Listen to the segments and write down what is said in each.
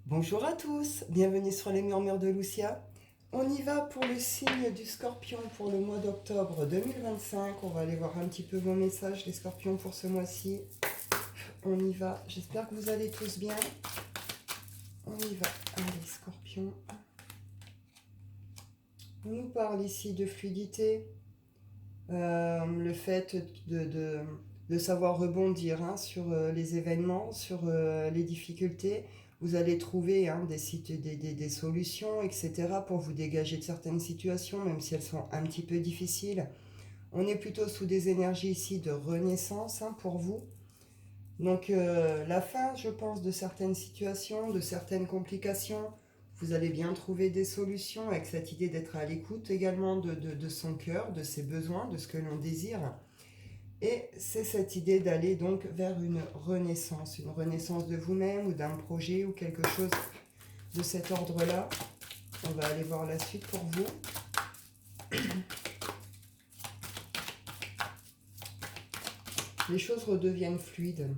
Bonjour à tous, bienvenue sur les murmures de Lucia. On y va pour le signe du Scorpion pour le mois d'octobre 2025. On va aller voir un petit peu vos messages, les Scorpions, pour ce mois-ci. On y va, j'espère que vous allez tous bien. On y va, allez Scorpion. On nous parle ici de fluidité, le fait de savoir rebondir sur les événements, sur les difficultés. Vous allez trouver des solutions, etc. pour vous dégager de certaines situations, même si elles sont un petit peu difficiles. On est plutôt sous des énergies ici de renaissance pour vous. Donc la fin, je pense, de certaines situations, de certaines complications. Vous allez bien trouver des solutions avec cette idée d'être à l'écoute également de son cœur, de ses besoins, de ce que l'on désire. Et c'est cette idée d'aller donc vers une renaissance de vous-même ou d'un projet ou quelque chose de cet ordre-là. On va aller voir la suite pour vous. Les choses redeviennent fluides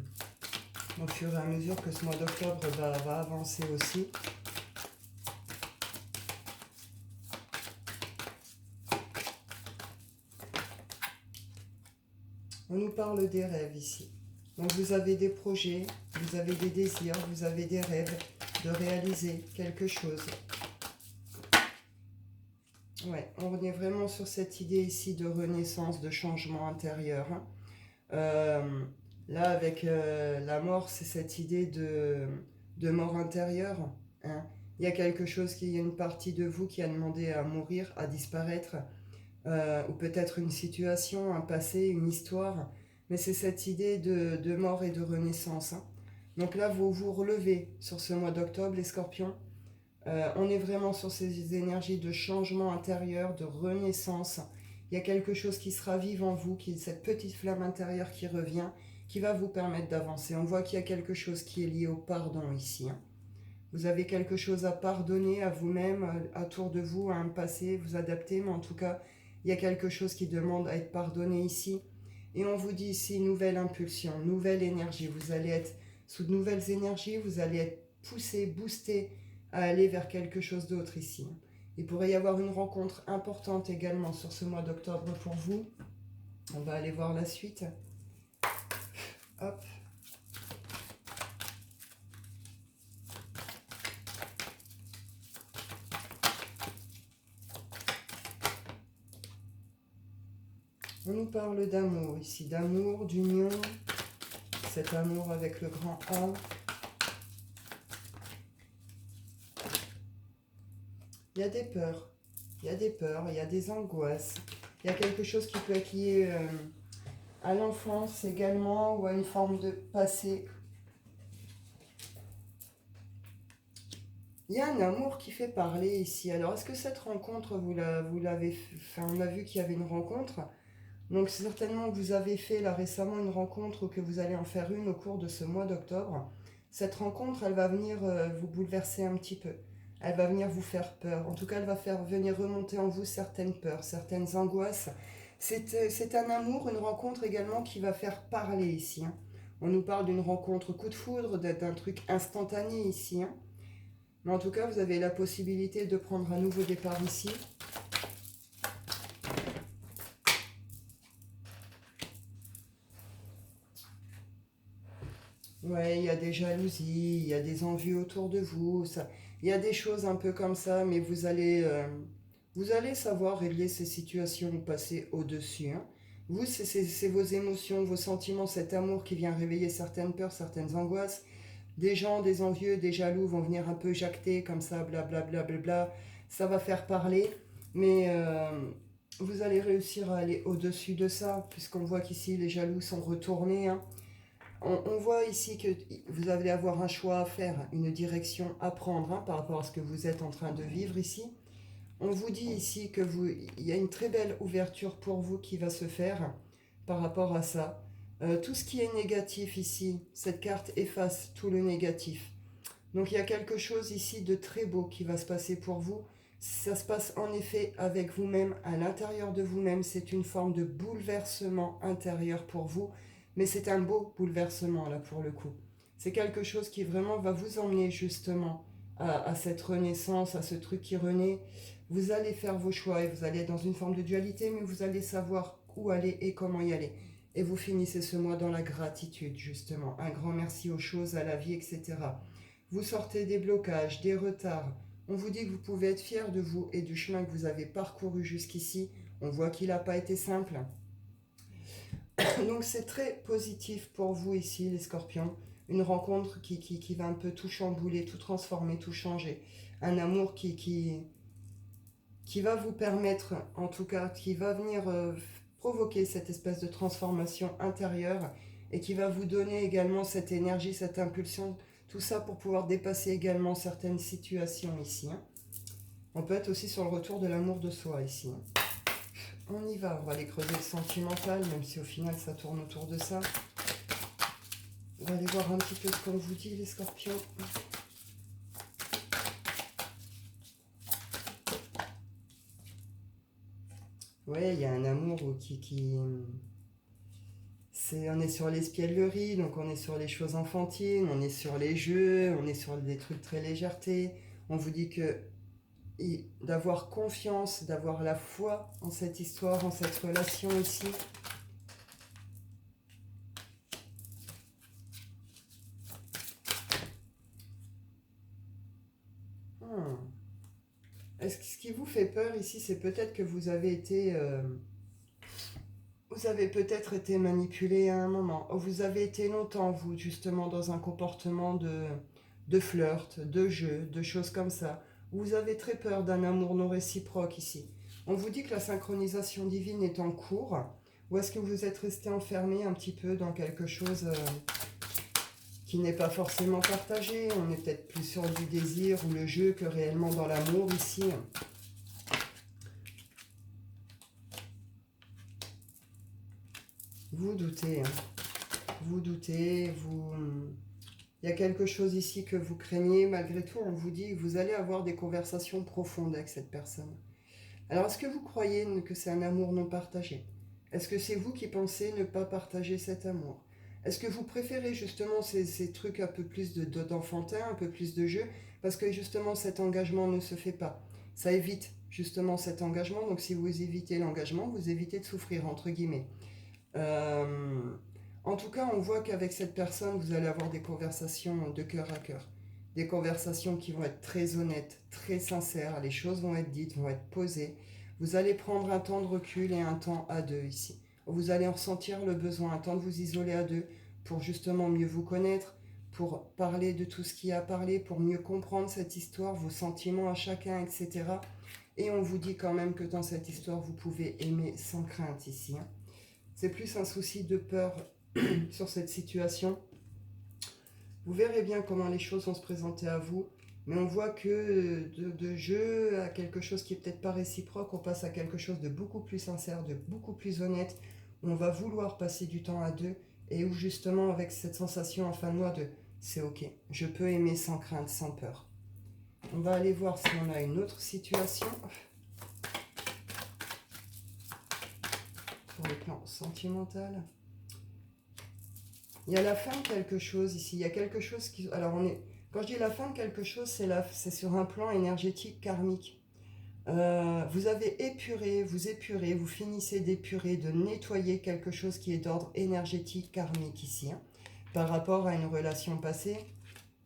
au fur et à mesure que ce mois d'octobre va avancer aussi. On nous parle des rêves ici. Donc vous avez des projets, vous avez des désirs, vous avez des rêves de réaliser quelque chose. Ouais, on est vraiment sur cette idée ici de renaissance, de changement intérieur. Là, avec la mort, c'est cette idée de mort intérieure. Hein. Il y a quelque chose, il y a une partie de vous qui a demandé à mourir, à disparaître, ou peut-être une situation, un passé, une histoire. Mais c'est cette idée de mort et de renaissance. Donc là, vous vous relevez sur ce mois d'octobre, les scorpions. On est vraiment sur ces énergies de changement intérieur, de renaissance. Il y a quelque chose qui se ravive en vous, cette petite flamme intérieure qui revient, qui va vous permettre d'avancer. On voit qu'il y a quelque chose qui est lié au pardon ici. Vous avez quelque chose à pardonner à vous-même, autour de vous, à un passé, vous adapter, mais en tout cas, il y a quelque chose qui demande à être pardonné ici. Et on vous dit ici, nouvelle impulsion, nouvelle énergie. Vous allez être sous de nouvelles énergies, vous allez être poussé, boosté à aller vers quelque chose d'autre ici. Il pourrait y avoir une rencontre importante également sur ce mois d'octobre pour vous. On va aller voir la suite. Hop. On nous parle d'amour ici, d'amour, d'union, cet amour avec le grand A. Il y a des peurs, il y a des peurs, il y a des angoisses. Il y a quelque chose qui peut être lié à l'enfance également ou à une forme de passé. Il y a un amour qui fait parler ici. Alors, est-ce que cette rencontre, vous l'avez... Enfin, on a vu qu'il y avait une rencontre. Donc, certainement que vous avez fait là récemment une rencontre ou que vous allez en faire une au cours de ce mois d'octobre. Cette rencontre, elle va venir vous bouleverser un petit peu. Elle va venir vous faire peur. En tout cas, elle va faire venir remonter en vous certaines peurs, certaines angoisses. C'est un amour, une rencontre également qui va faire parler ici. On nous parle d'une rencontre coup de foudre, d'un truc instantané ici. Mais en tout cas, vous avez la possibilité de prendre un nouveau départ ici. Ouais, il y a des jalousies, il y a des envies autour de vous. Il y a des choses un peu comme ça, mais vous allez savoir régler ces situations ou passer au-dessus. Vous, c'est vos émotions, vos sentiments, cet amour qui vient réveiller certaines peurs, certaines angoisses. Des gens, des envieux, des jaloux vont venir un peu jacter comme ça, blablabla. Bla, bla, bla, bla. Ça va faire parler, mais vous allez réussir à aller au-dessus de ça, puisqu'on voit qu'ici les jaloux sont retournés. On voit ici que vous allez avoir un choix à faire, une direction à prendre par rapport à ce que vous êtes en train de vivre ici. On vous dit ici que il y a une très belle ouverture pour vous qui va se faire par rapport à ça. Tout ce qui est négatif ici, cette carte efface tout le négatif. Donc il y a quelque chose ici de très beau qui va se passer pour vous. Ça se passe en effet avec vous-même, à l'intérieur de vous-même. C'est une forme de bouleversement intérieur pour vous. Mais c'est un beau bouleversement là pour le coup. C'est quelque chose qui vraiment va vous emmener justement à cette renaissance, à ce truc qui renaît. Vous allez faire vos choix et vous allez être dans une forme de dualité, mais vous allez savoir où aller et comment y aller. Et vous finissez ce mois dans la gratitude, justement. Un grand merci aux choses, à la vie, etc. Vous sortez des blocages, des retards. On vous dit que vous pouvez être fier de vous et du chemin que vous avez parcouru jusqu'ici. On voit qu'il n'a pas été simple. Donc c'est très positif pour vous ici, les scorpions. Une rencontre qui va un peu tout chambouler, tout transformer, tout changer. Un amour qui va vous permettre, en tout cas, qui va venir provoquer cette espèce de transformation intérieure et qui va vous donner également cette énergie, cette impulsion, tout ça pour pouvoir dépasser également certaines situations ici. Hein. On peut être aussi sur le retour de l'amour de soi ici. Hein. On y va, on va aller creuser le sentimental, même si au final ça tourne autour de ça. On va aller voir un petit peu ce qu'on vous dit, les scorpions. Ouais, il y a un amour on est sur l'espièglerie, donc on est sur les choses enfantines, on est sur les jeux, on est sur des trucs très légèreté. On vous dit que d'avoir confiance, d'avoir la foi en cette histoire, en cette relation ici. Est-ce que ce qui vous fait peur ici, c'est peut-être que vous avez été... vous avez peut-être été manipulé à un moment. Vous avez été longtemps, vous, justement, dans un comportement de flirt, de jeu, de choses comme ça. Vous avez très peur d'un amour non réciproque ici. On vous dit que la synchronisation divine est en cours. Ou est-ce que vous êtes resté enfermé un petit peu dans quelque chose qui n'est pas forcément partagé? On est peut-être plus sur du désir ou le jeu que réellement dans l'amour ici. Vous doutez, hein. Vous doutez, il y a quelque chose ici que vous craignez. Malgré tout, on vous dit que vous allez avoir des conversations profondes avec cette personne. Alors, est-ce que vous croyez que c'est un amour non partagé? Est-ce que c'est vous qui pensez ne pas partager cet amour? Est-ce que vous préférez justement ces trucs un peu plus d'enfantin, un peu plus de jeu? Parce que justement, cet engagement ne se fait pas. Ça évite justement cet engagement. Donc, si vous évitez l'engagement, vous évitez de souffrir, entre guillemets. Euh, En tout cas, on voit qu'avec cette personne, vous allez avoir des conversations de cœur à cœur. Des conversations qui vont être très honnêtes, très sincères. Les choses vont être dites, vont être posées. Vous allez prendre un temps de recul et un temps à deux ici. Vous allez en ressentir le besoin, un temps de vous isoler à deux pour justement mieux vous connaître, pour parler de tout ce qu'il y a à parler, pour mieux comprendre cette histoire, vos sentiments à chacun, etc. Et on vous dit quand même que dans cette histoire, vous pouvez aimer sans crainte ici. Hein. C'est plus un souci de peur sur cette situation. Vous verrez bien comment les choses vont se présenter à vous. Mais on voit que de jeu à quelque chose qui est peut-être pas réciproque, on passe à quelque chose de beaucoup plus sincère, de beaucoup plus honnête. Où on va vouloir passer du temps à deux et où justement avec cette sensation en fin de mois de c'est ok, je peux aimer sans crainte, sans peur. On va aller voir si on a une autre situation sur le plan sentimental. Il y a la fin de quelque chose ici. Il y a quelque chose qui... Alors, quand je dis la fin de quelque chose, c'est sur un plan énergétique karmique. Vous avez épuré, vous finissez d'épurer, de nettoyer quelque chose qui est d'ordre énergétique karmique ici. Hein, par rapport à une relation passée,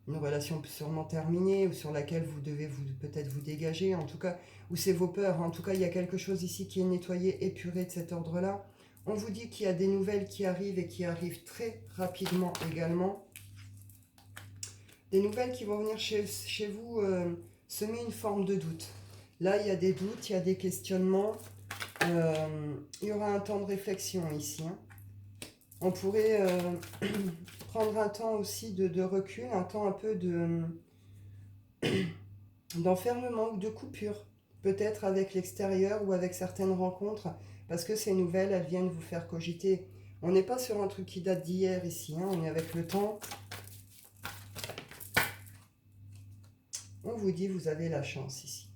une relation sûrement terminée, ou sur laquelle vous devez peut-être vous dégager, en tout cas, ou c'est vos peurs. En tout cas, il y a quelque chose ici qui est nettoyé, épuré de cet ordre-là. On vous dit qu'il y a des nouvelles qui arrivent et qui arrivent très rapidement également. Des nouvelles qui vont venir chez vous semer une forme de doute. Là, il y a des doutes, il y a des questionnements. Il y aura un temps de réflexion ici. Hein. On pourrait prendre un temps aussi de recul, un temps un peu d'enfermement ou de coupure. Peut-être avec l'extérieur ou avec certaines rencontres. Parce que ces nouvelles, elles viennent vous faire cogiter. On n'est pas sur un truc qui date d'hier ici, hein, on est avec le temps. On vous dit, vous avez la chance ici.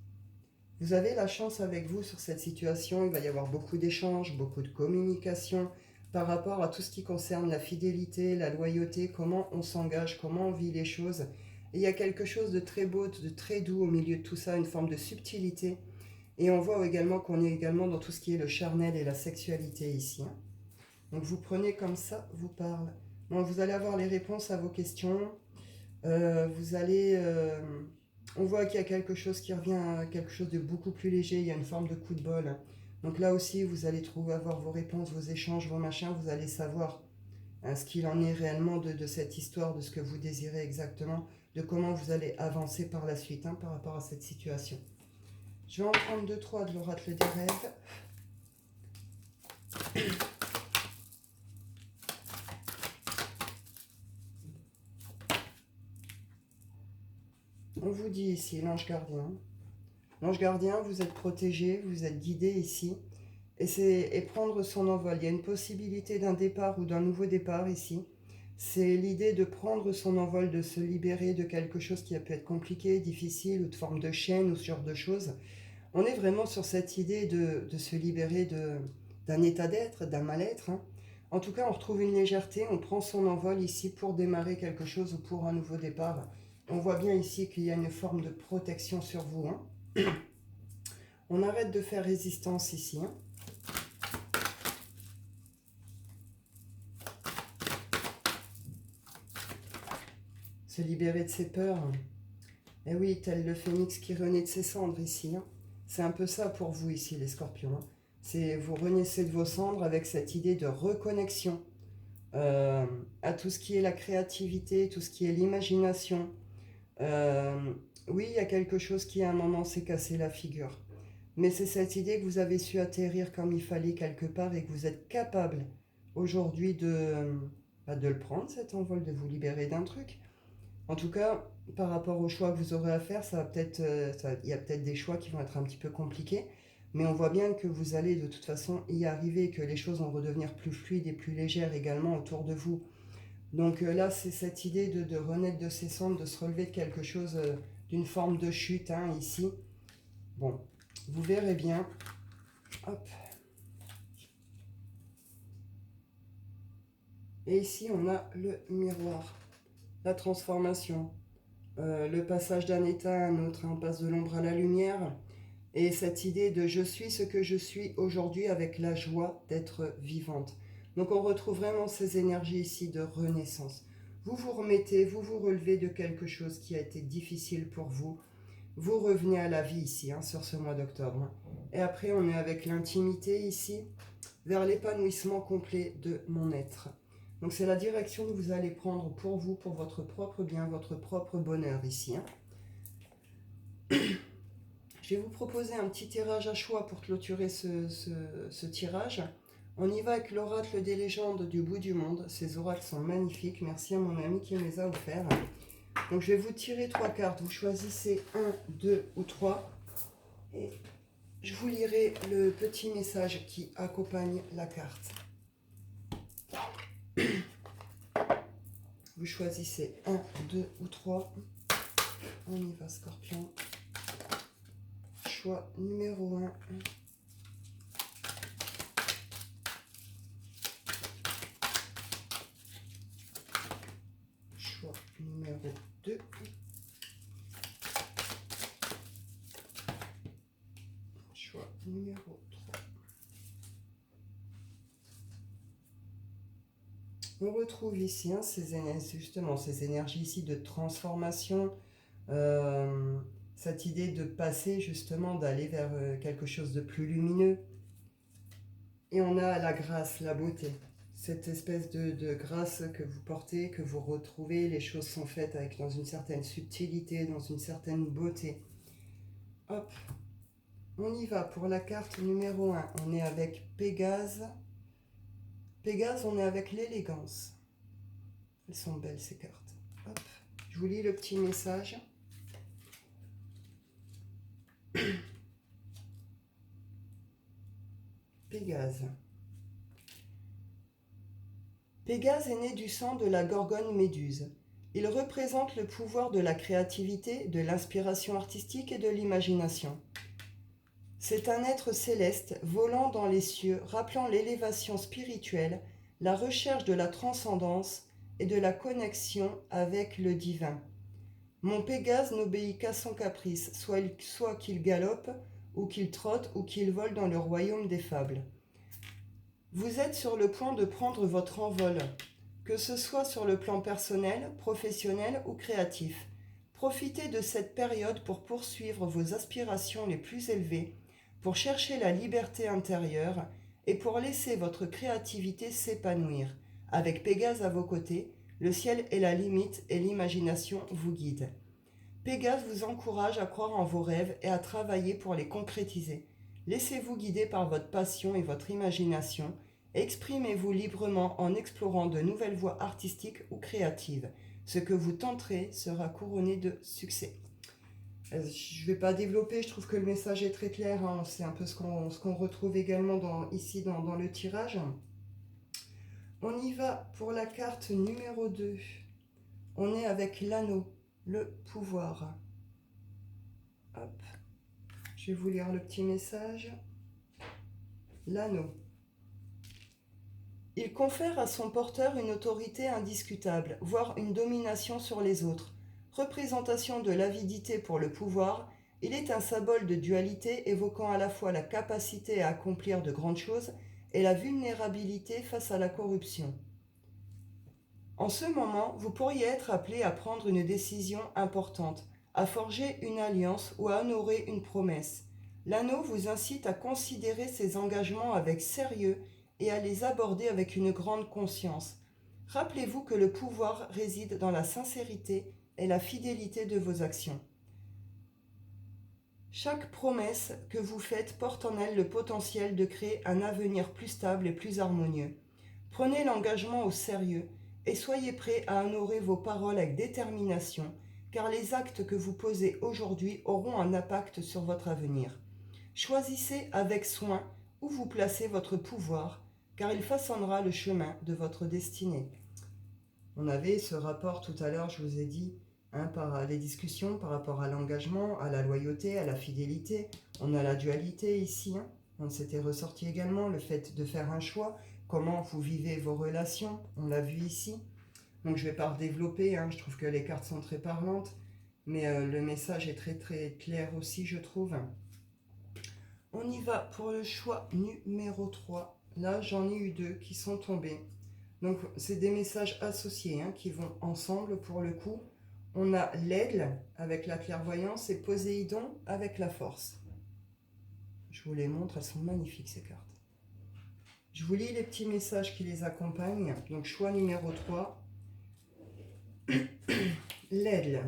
Vous avez la chance avec vous sur cette situation. Il va y avoir beaucoup d'échanges, beaucoup de communication par rapport à tout ce qui concerne la fidélité, la loyauté, comment on s'engage, comment on vit les choses. Et il y a quelque chose de très beau, de très doux au milieu de tout ça, une forme de subtilité. Et on voit également qu'on est également dans tout ce qui est le charnel et la sexualité ici. Hein. Donc vous prenez comme ça, vous parle. Bon, vous allez avoir les réponses à vos questions. Vous allez... on voit qu'il y a quelque chose qui revient à quelque chose de beaucoup plus léger. Il y a une forme de coup de bol. Hein. Donc là aussi, vous allez trouver, avoir vos réponses, vos échanges, vos machins. Vous allez savoir hein, ce qu'il en est réellement de cette histoire, de ce que vous désirez exactement, de comment vous allez avancer par la suite hein, par rapport à cette situation. Je vais en prendre 2-3 de l'oracle des rêves. On vous dit ici, l'ange gardien. L'ange gardien, vous êtes protégé, vous êtes guidé ici. Et prendre son envol. Il y a une possibilité d'un départ ou d'un nouveau départ ici. C'est l'idée de prendre son envol, de se libérer de quelque chose qui a pu être compliqué, difficile, ou de forme de chaîne, ou ce genre de choses. On est vraiment sur cette idée de se libérer d'un état d'être, d'un mal-être. Hein. En tout cas, on retrouve une légèreté, on prend son envol ici pour démarrer quelque chose ou pour un nouveau départ. On voit bien ici qu'il y a une forme de protection sur vous. Hein. On arrête de faire résistance ici. Hein. Se libérer de ses peurs. Et oui, tel le phénix qui renaît de ses cendres ici. Hein. C'est un peu ça pour vous ici, les scorpions. Hein. C'est vous renaissez de vos cendres avec cette idée de reconnexion à tout ce qui est la créativité, tout ce qui est l'imagination. Oui, il y a quelque chose qui à un moment s'est cassé la figure. Mais c'est cette idée que vous avez su atterrir comme il fallait quelque part et que vous êtes capable aujourd'hui de le prendre, cet envol, de vous libérer d'un truc. En tout cas, par rapport aux choix que vous aurez à faire, il y a peut-être des choix qui vont être un petit peu compliqués, mais on voit bien que vous allez de toute façon y arriver, que les choses vont redevenir plus fluides et plus légères également autour de vous. Donc là, c'est cette idée de renaître de ses cendres, de se relever de quelque chose, d'une forme de chute, hein, ici. Bon, vous verrez bien. Hop. Et ici, on a le miroir, la transformation. Le passage d'un état à un autre, hein, on passe de l'ombre à la lumière, et cette idée de je suis ce que je suis aujourd'hui avec la joie d'être vivante. Donc on retrouve vraiment ces énergies ici de renaissance. Vous vous remettez, vous vous relevez de quelque chose qui a été difficile pour vous. Vous revenez à la vie ici, hein, sur ce mois d'octobre. Hein. Et après on est avec l'intimité ici, vers l'épanouissement complet de mon être. Donc c'est la direction que vous allez prendre pour vous, pour votre propre bien, votre propre bonheur ici. Hein. Je vais vous proposer un petit tirage à choix pour clôturer ce tirage. On y va avec l'oracle des légendes du bout du monde. Ces oracles sont magnifiques. Merci à mon ami qui me les a offerts. Donc je vais vous tirer 3 cartes. Vous choisissez 1, 2 ou 3. Et je vous lirai le petit message qui accompagne la carte. Vous choisissez 1, 2 ou 3. On y va, Scorpion. Choix numéro 1. Choix numéro 2. Choix numéro 3. On retrouve ici hein, justement ces énergies ici de transformation, cette idée de passer justement, d'aller vers quelque chose de plus lumineux. Et on a la grâce, la beauté, cette espèce de grâce que vous portez, que vous retrouvez. Les choses sont faites avec dans une certaine subtilité, dans une certaine beauté. Hop, on y va pour la carte numéro 1. On est avec Pégase. Pégase, on est avec l'élégance. Elles sont belles ces cartes. Hop. Je vous lis le petit message. Pégase. Pégase est né du sang de la gorgone Méduse. Il représente le pouvoir de la créativité, de l'inspiration artistique et de l'imagination. C'est un être céleste volant dans les cieux, rappelant l'élévation spirituelle, la recherche de la transcendance et de la connexion avec le divin. Mon Pégase n'obéit qu'à son caprice, soit qu'il galope, ou qu'il trotte, ou qu'il vole dans le royaume des fables. Vous êtes sur le point de prendre votre envol, que ce soit sur le plan personnel, professionnel ou créatif. Profitez de cette période pour poursuivre vos aspirations les plus élevées, pour chercher la liberté intérieure et pour laisser votre créativité s'épanouir. Avec Pégase à vos côtés, le ciel est la limite et l'imagination vous guide. Pégase vous encourage à croire en vos rêves et à travailler pour les concrétiser. Laissez-vous guider par votre passion et votre imagination. Exprimez-vous librement en explorant de nouvelles voies artistiques ou créatives. Ce que vous tenterez sera couronné de succès. Je ne vais pas développer, je trouve que le message est très clair. Hein. C'est un peu ce qu'on retrouve également ici dans le tirage. On y va pour la carte numéro 2. On est avec l'anneau, le pouvoir. Hop. Je vais vous lire le petit message. L'anneau. Il confère à son porteur une autorité indiscutable, voire une domination sur les autres. Représentation de l'avidité pour le pouvoir, il est un symbole de dualité évoquant à la fois la capacité à accomplir de grandes choses et la vulnérabilité face à la corruption. En ce moment, vous pourriez être appelé à prendre une décision importante, à forger une alliance ou à honorer une promesse. L'anneau vous incite à considérer ces engagements avec sérieux et à les aborder avec une grande conscience. Rappelez-vous que le pouvoir réside dans la sincérité et la fidélité de vos actions. Chaque promesse que vous faites porte en elle le potentiel de créer un avenir plus stable et plus harmonieux. Prenez l'engagement au sérieux et soyez prêts à honorer vos paroles avec détermination, car les actes que vous posez aujourd'hui auront un impact sur votre avenir. Choisissez avec soin où vous placez votre pouvoir, car il façonnera le chemin de votre destinée. On avait ce rapport tout à l'heure, je vous ai dit, par les discussions par rapport à l'engagement, à la loyauté, à la fidélité. On a la dualité ici. On s'était ressorti également le fait de faire un choix, comment vous vivez vos relations, on l'a vu ici. Donc je ne vais pas redévelopper, je trouve que les cartes sont très parlantes, mais le message est très très clair aussi, je trouve. On y va pour le choix numéro 3. Là, j'en ai eu 2 qui sont tombés. Donc, c'est des messages associés qui vont ensemble pour le coup. On a l'aigle avec la clairvoyance et Poséidon avec la force. Je vous les montre, elles sont magnifiques ces cartes. Je vous lis les petits messages qui les accompagnent. Donc, choix numéro 3. L'aigle.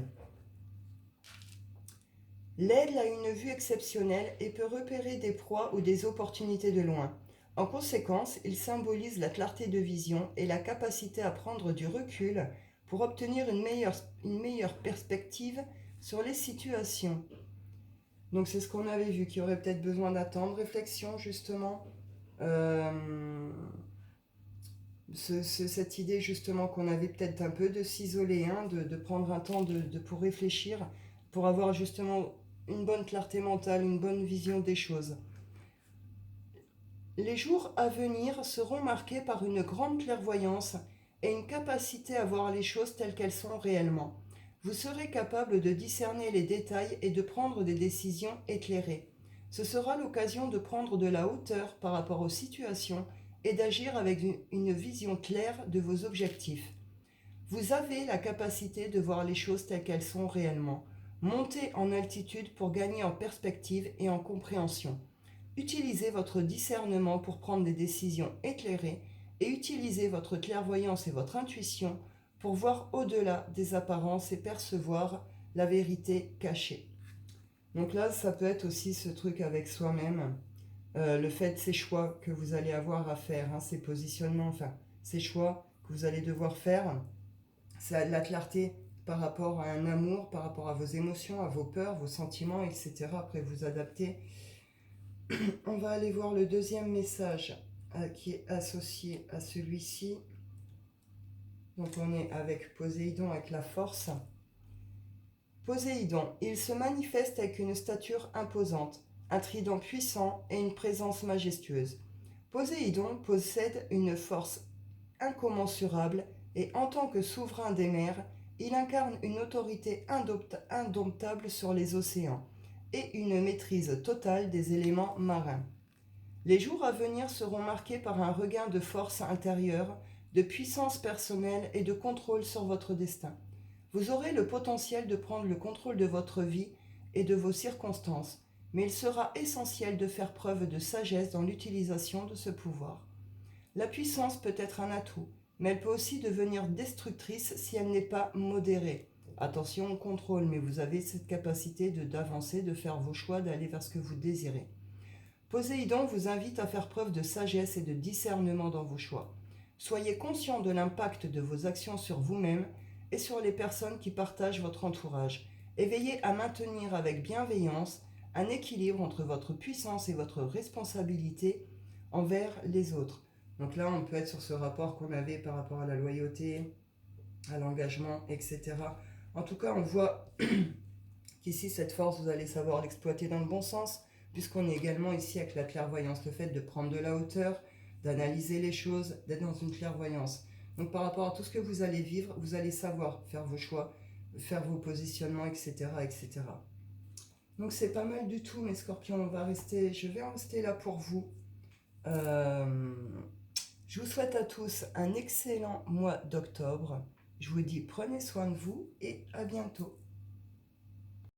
L'aigle a une vue exceptionnelle et peut repérer des proies ou des opportunités de loin. En conséquence, il symbolise la clarté de vision et la capacité à prendre du recul pour obtenir une meilleure perspective sur les situations. Donc c'est ce qu'on avait vu, qu'il y aurait peut-être besoin d'attendre, réflexion justement. Cette idée justement qu'on avait peut-être un peu de s'isoler, de prendre un temps pour réfléchir, pour avoir justement une bonne clarté mentale, une bonne vision des choses. Les jours à venir seront marqués par une grande clairvoyance et une capacité à voir les choses telles qu'elles sont réellement. Vous serez capable de discerner les détails et de prendre des décisions éclairées. Ce sera l'occasion de prendre de la hauteur par rapport aux situations et d'agir avec une vision claire de vos objectifs. Vous avez la capacité de voir les choses telles qu'elles sont réellement. Montez en altitude pour gagner en perspective et en compréhension. Utilisez votre discernement pour prendre des décisions éclairées et utilisez votre clairvoyance et votre intuition pour voir au-delà des apparences et percevoir la vérité cachée. Donc là, ça peut être aussi ce truc avec soi-même, le fait, ces choix que vous allez avoir à faire, ces positionnements, ces choix que vous allez devoir faire, c'est de la clarté par rapport à un amour, par rapport à vos émotions, à vos peurs, vos sentiments, etc. Après, vous adapter. On va aller voir le deuxième message qui est associé à celui-ci. Donc on est avec Poséidon, avec la force. Poséidon, il se manifeste avec une stature imposante, un trident puissant et une présence majestueuse. Poséidon possède une force incommensurable et en tant que souverain des mers, Il incarne une autorité indomptable sur les océans et une maîtrise totale des éléments marins. Les jours à venir seront marqués par un regain de force intérieure, de puissance personnelle et de contrôle sur votre destin. Vous aurez le potentiel de prendre le contrôle de votre vie et de vos circonstances, mais il sera essentiel de faire preuve de sagesse dans l'utilisation de ce pouvoir. La puissance peut être un atout, mais elle peut aussi devenir destructrice si elle n'est pas modérée. Attention au contrôle, mais vous avez cette capacité d'avancer, de faire vos choix, d'aller vers ce que vous désirez. Poséidon vous invite à faire preuve de sagesse et de discernement dans vos choix. Soyez conscient de l'impact de vos actions sur vous-même et sur les personnes qui partagent votre entourage, et veillez à maintenir avec bienveillance un équilibre entre votre puissance et votre responsabilité envers les autres. Donc là, on peut être sur ce rapport qu'on avait par rapport à la loyauté, à l'engagement, etc. En tout cas, on voit qu'ici, cette force, vous allez savoir l'exploiter dans le bon sens, puisqu'on est également ici avec la clairvoyance, le fait de prendre de la hauteur, d'analyser les choses, d'être dans une clairvoyance. Donc par rapport à tout ce que vous allez vivre, vous allez savoir faire vos choix, faire vos positionnements, etc. etc. Donc c'est pas mal du tout, mes scorpions. Je vais en rester là pour vous. Euh, je vous souhaite à tous un excellent mois d'octobre. Je vous dis prenez soin de vous et à bientôt.